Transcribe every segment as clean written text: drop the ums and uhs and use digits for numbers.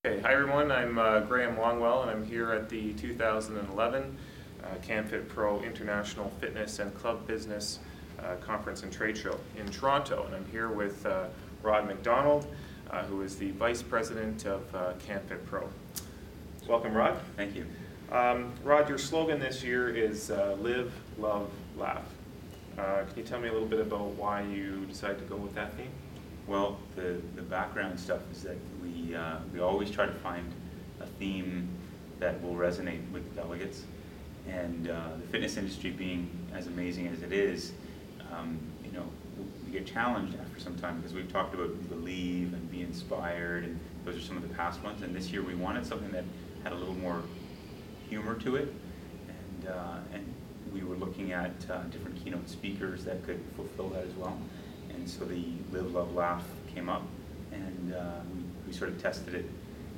Okay, hi everyone, I'm Graham Longwell and I'm here at the 2011 CanFit Pro International Fitness and Club Business Conference and Trade Show in Toronto, and I'm here with Rod MacDonald, who is the Vice President of CanFit Pro. Welcome, Rod. Thank you. Rod, your slogan this year is Live, Love, Laugh. Can you tell me a little bit about why you decided to go with that theme? Well, the background stuff is that we always try to find a theme that will resonate with delegates, and the fitness industry being as amazing as it is, we get challenged after some time because we've talked about believe and be inspired, and those are some of the past ones. And this year we wanted something that had a little more humor to it, and we were looking at different keynote speakers that could fulfill that as well. And so the Live, Love, Laugh came up, and we sort of tested it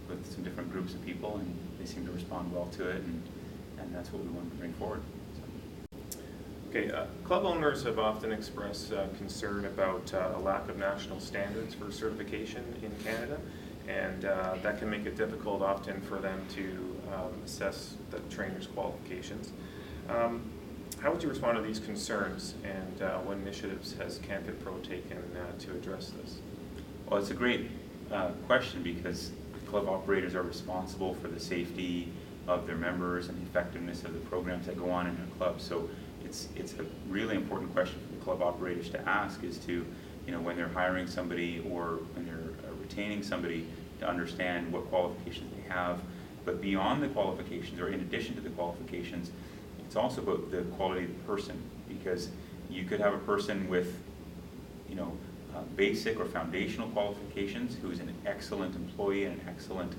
with some different groups of people, and they seemed to respond well to it, and that's what we wanted to bring forward. So. Okay, club owners have often expressed concern about a lack of national standards for certification in Canada, and that can make it difficult often for them to assess the trainer's qualifications. How would you respond to these concerns, and what initiatives has CanFit Pro taken to address this? Well, it's a great question, because club operators are responsible for the safety of their members and the effectiveness of the programs that go on in their club. So it's a really important question for the club operators to ask, is to, when they're hiring somebody or when they're retaining somebody, to understand what qualifications they have. But beyond the qualifications, or in addition to the qualifications, it's also about the quality of the person, because you could have a person with, basic or foundational qualifications who is an excellent employee and an excellent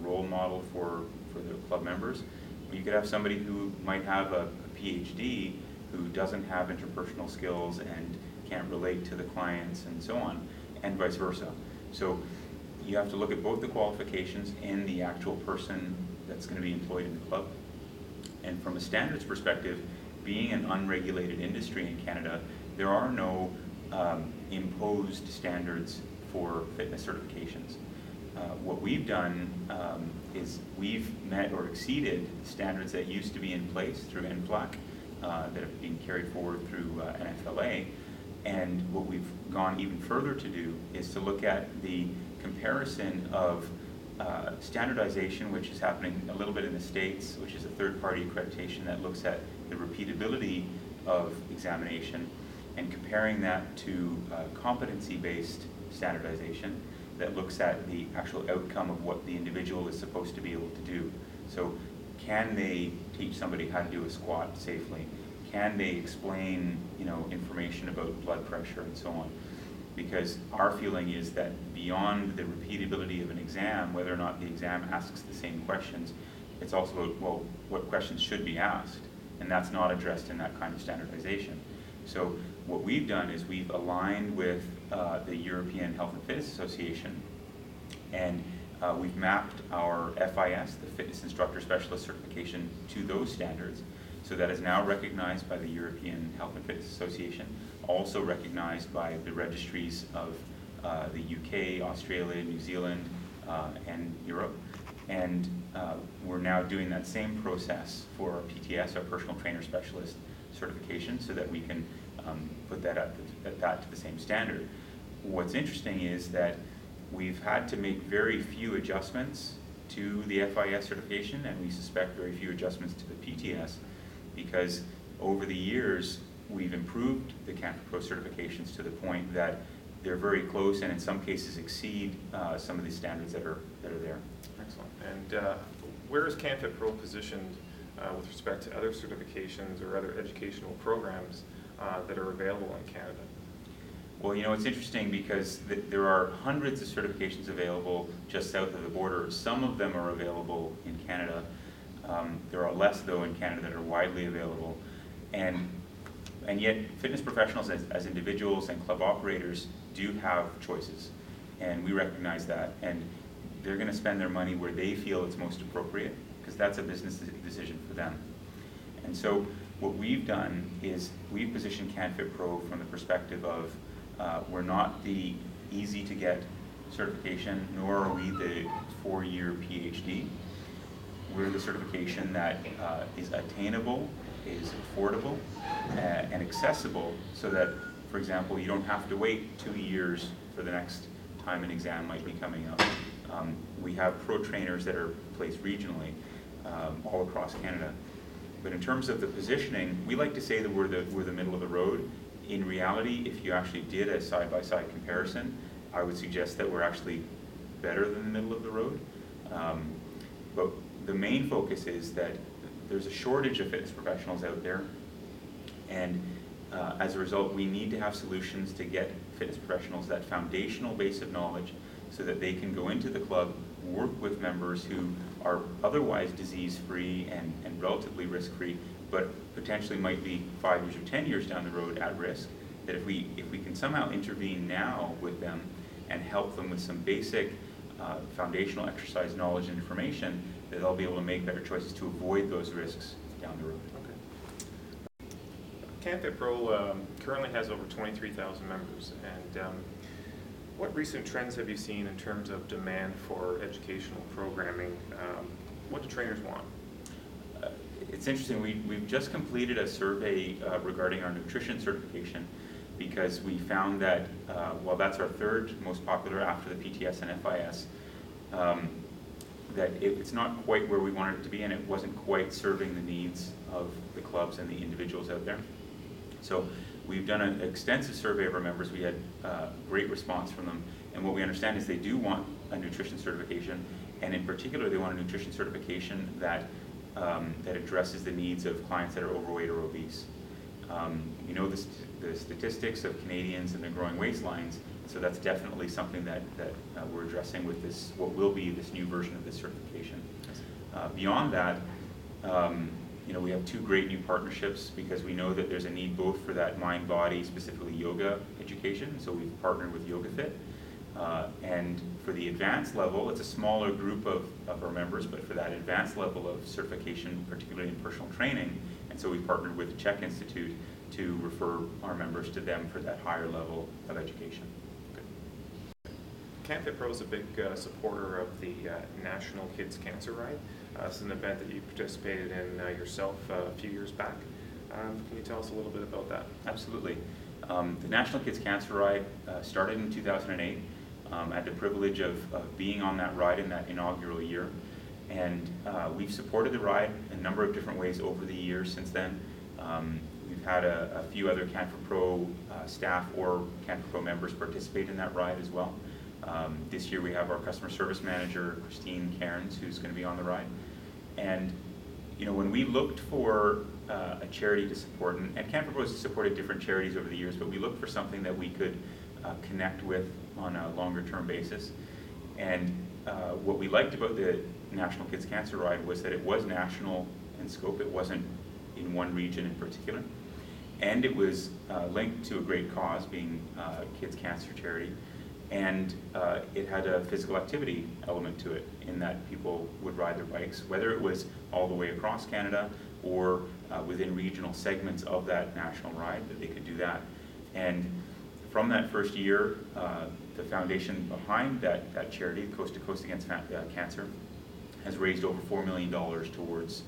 role model for their club members. Or you could have somebody who might have a PhD who doesn't have interpersonal skills and can't relate to the clients and so on, and vice versa. So you have to look at both the qualifications and the actual person that's going to be employed in the club. And from a standards perspective, being an unregulated industry in Canada, there are no imposed standards for fitness certifications. What we've done is we've met or exceeded standards that used to be in place through NFLAC that have been carried forward through NFLA. And what we've gone even further to do is to look at the comparison of standardization, which is happening a little bit in the States, which is a third-party accreditation that looks at the repeatability of examination, and comparing that to competency-based standardization that looks at the actual outcome of what the individual is supposed to be able to do. So can they teach somebody how to do a squat safely? Can they explain, information about blood pressure and so on? Because our feeling is that beyond the repeatability of an exam, whether or not the exam asks the same questions, it's also about, well, what questions should be asked, and that's not addressed in that kind of standardization. So what we've done is we've aligned with the European Health and Fitness Association, and we've mapped our FIS, the Fitness Instructor Specialist Certification, to those standards. So that is now recognized by the European Health and Fitness Association, also recognized by the registries of the UK, Australia, New Zealand, and Europe. And we're now doing that same process for our PTS, our Personal Trainer Specialist certification, so that we can put that to the same standard. What's interesting is that we've had to make very few adjustments to the FIS certification, and we suspect very few adjustments to the PTS, because over the years we've improved the CanFit Pro certifications to the point that they're very close, and in some cases exceed some of the standards that are there. Excellent. And where is CanFit Pro positioned with respect to other certifications or other educational programs that are available in Canada? Well, it's interesting, because there are hundreds of certifications available just south of the border. Some of them are available in Canada. There are less, though, in Canada that are widely available. And yet, fitness professionals as individuals and club operators do have choices. And we recognize that. And they're going to spend their money where they feel it's most appropriate, because that's a business decision for them. And so what we've done is we've positioned CanFit Pro from the perspective of we're not the easy to get certification, nor are we the 4-year PhD. We're the certification that is attainable, is affordable, and accessible, so that, for example, you don't have to wait 2 years for the next time an exam might be coming up. We have pro trainers that are placed regionally all across Canada. But in terms of the positioning, we like to say that we're the middle of the road. In reality, if you actually did a side-by-side comparison, I would suggest that we're actually better than the middle of the road. But the main focus is that there's a shortage of fitness professionals out there, and as a result, we need to have solutions to get fitness professionals that foundational base of knowledge so that they can go into the club, work with members who are otherwise disease-free and relatively risk-free, but potentially might be 5 years or 10 years down the road at risk. That if we can somehow intervene now with them and help them with some basic foundational exercise knowledge and information, that they'll be able to make better choices to avoid those risks down the road. CanFit Pro currently has over 23,000 members, and what recent trends have you seen in terms of demand for educational programming? What do trainers want? It's interesting, we've just completed a survey regarding our nutrition certification, because we found that while that's our third most popular after the PTS and FIS, that it's not quite where we wanted it to be, and it wasn't quite serving the needs of the clubs and the individuals out there. So we've done an extensive survey of our members. We had great response from them, and what we understand is they do want a nutrition certification, and in particular they want a nutrition certification that that addresses the needs of clients that are overweight or obese. You know the statistics of Canadians and their growing waistlines, so that's definitely something that we're addressing with this, what will be this new version of this certification. Beyond that, you know, we have 2 great new partnerships, because we know that there's a need both for that mind-body, specifically yoga education, so we've partnered with YogaFit. And for the advanced level, it's a smaller group of our members, but for that advanced level of certification, particularly in personal training, and so we've partnered with the Czech Institute to refer our members to them for that higher level of education. CanFit Pro is a big supporter of the National Kids Cancer Ride. It's an event that you participated in yourself a few years back. Can you tell us a little bit about that? Absolutely. The National Kids Cancer Ride started in 2008. I had the privilege of being on that ride in that inaugural year, and we've supported the ride in a number of different ways over the years since then. We've had a few other CanFit Pro staff or CanFit Pro members participate in that ride as well. This year we have our customer service manager, Christine Cairns, who's going to be on the ride. And you know, when we looked for a charity to support, and CanFit Pro has supported different charities over the years, but we looked for something that we could connect with on a longer term basis. And what we liked about the National Kids Cancer Ride was that it was national in scope. It wasn't in one region in particular. And it was linked to a great cause, being kids cancer charity. And it had a physical activity element to it, in that people would ride their bikes, whether it was all the way across Canada or within regional segments of that national ride, that they could do that. And from that first year, the foundation behind that charity, Coast to Coast Against Cancer, has raised over $4 million towards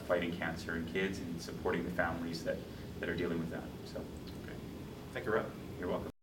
fighting cancer in kids and supporting the families that are dealing with that. So, Okay. Thank you, Rod. You're welcome.